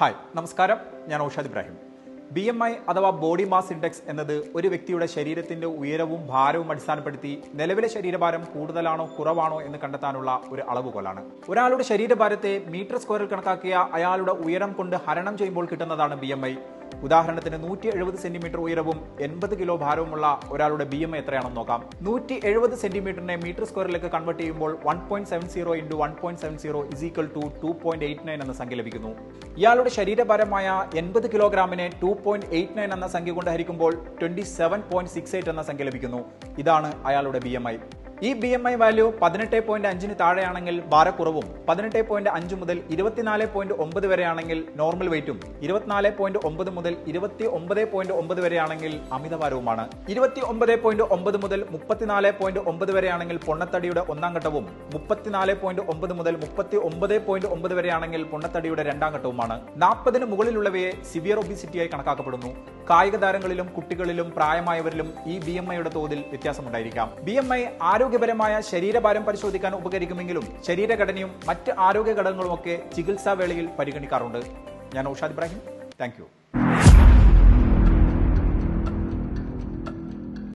Hi നമസ്കാരം, ഞാൻ Aushad Ibrahim. BMI അഥവാ ബോഡി മാസ് ഇൻഡെക്സ് എന്നത് ഒരു വ്യക്തിയുടെ ശരീരത്തിന്റെ ഉയരവും ഭാരവും അടിസ്ഥാനപ്പെടുത്തി നിലവിലെ ശരീരഭാരം കൂടുതലാണോ കുറവാണോ എന്ന് കണ്ടെത്താനുള്ള ഒരു അളവുകോലാണ്. ഒരാളുടെ ശരീരഭാരത്തെ മീറ്റർ സ്ക്വയറിൽ കണക്കാക്കിയ അയാളുടെ ഉയരം കൊണ്ട് ഹരണം ചെയ്യുമ്പോൾ കിട്ടുന്നതാണ് BMI. ഉദാഹരണത്തിന് 170 സെന്റിമീറ്റർ ഉയരവും 80 കിലോ ഭാരവുമുള്ള ഒരാളുടെ BMI എത്രയാണെന്ന് നോക്കാം. 170 സെന്റിമീറ്ററിനെ മീറ്റർ സ്ക്വയറിലേക്ക് കൺവേർട്ട് ചെയ്യുമ്പോൾ 1.70 into 1.70 is equal to 2.89 എന്ന സംഖ്യ ലഭിക്കുന്നു. ഇയാളുടെ ശരീരഭാരമായ 80 കിലോഗ്രാമിനെ 2.89 എന്ന സംഖ്യ കൊണ്ട് ഹരിക്കുമ്പോൾ 27.68 എന്ന സംഖ്യ ലഭിക്കുന്നു. ഇതാണ് അയാളുടെ BMI. ഈ BMI വാല്യൂ 18.5 താഴെയാണെങ്കിൽ ഭാരക്കുറവും 18.5 മുതൽ 24.9 വരെയാണെങ്കിൽ നോർമൽ വെയിറ്റും 24.9 മുതൽ 29.9 വരെയാണെങ്കിൽ അമിതഭാരവുമാണ്. 29.9 മുതൽ 34.9 വരെയാണെങ്കിൽ പൊണ്ണത്തടിയുടെ ഒന്നാം ഘട്ടവും 34.9 മുതൽ 39.9 വരെയാണെങ്കിൽ പൊണ്ണത്തടിയുടെ രണ്ടാം ഘട്ടവുമാണ്. 40 മുകളിലുള്ളവയെ സിവിയർ ഒബിസിറ്റിയായി കണക്കാക്കപ്പെടുന്നു. കായിക താരങ്ങളിലും കുട്ടികളിലും പ്രായമായവരിലും ഈ BMIയുടെ തോതിൽ വ്യത്യാസമുണ്ടായിരിക്കാം. BMI ആരോഗ്യപരമായ ശരീരഭാരം പരിശോധിക്കാൻ ഉപകരിക്കുമെങ്കിലും ശരീരഘടനയും മറ്റ് ആരോഗ്യ ഘടകങ്ങളുമൊക്കെ ചികിത്സാ വേളയിൽ പരിഗണിക്കാറുണ്ട്. ഞാൻ ഔഷാദ് ഇബ്രാഹിം. Thank you.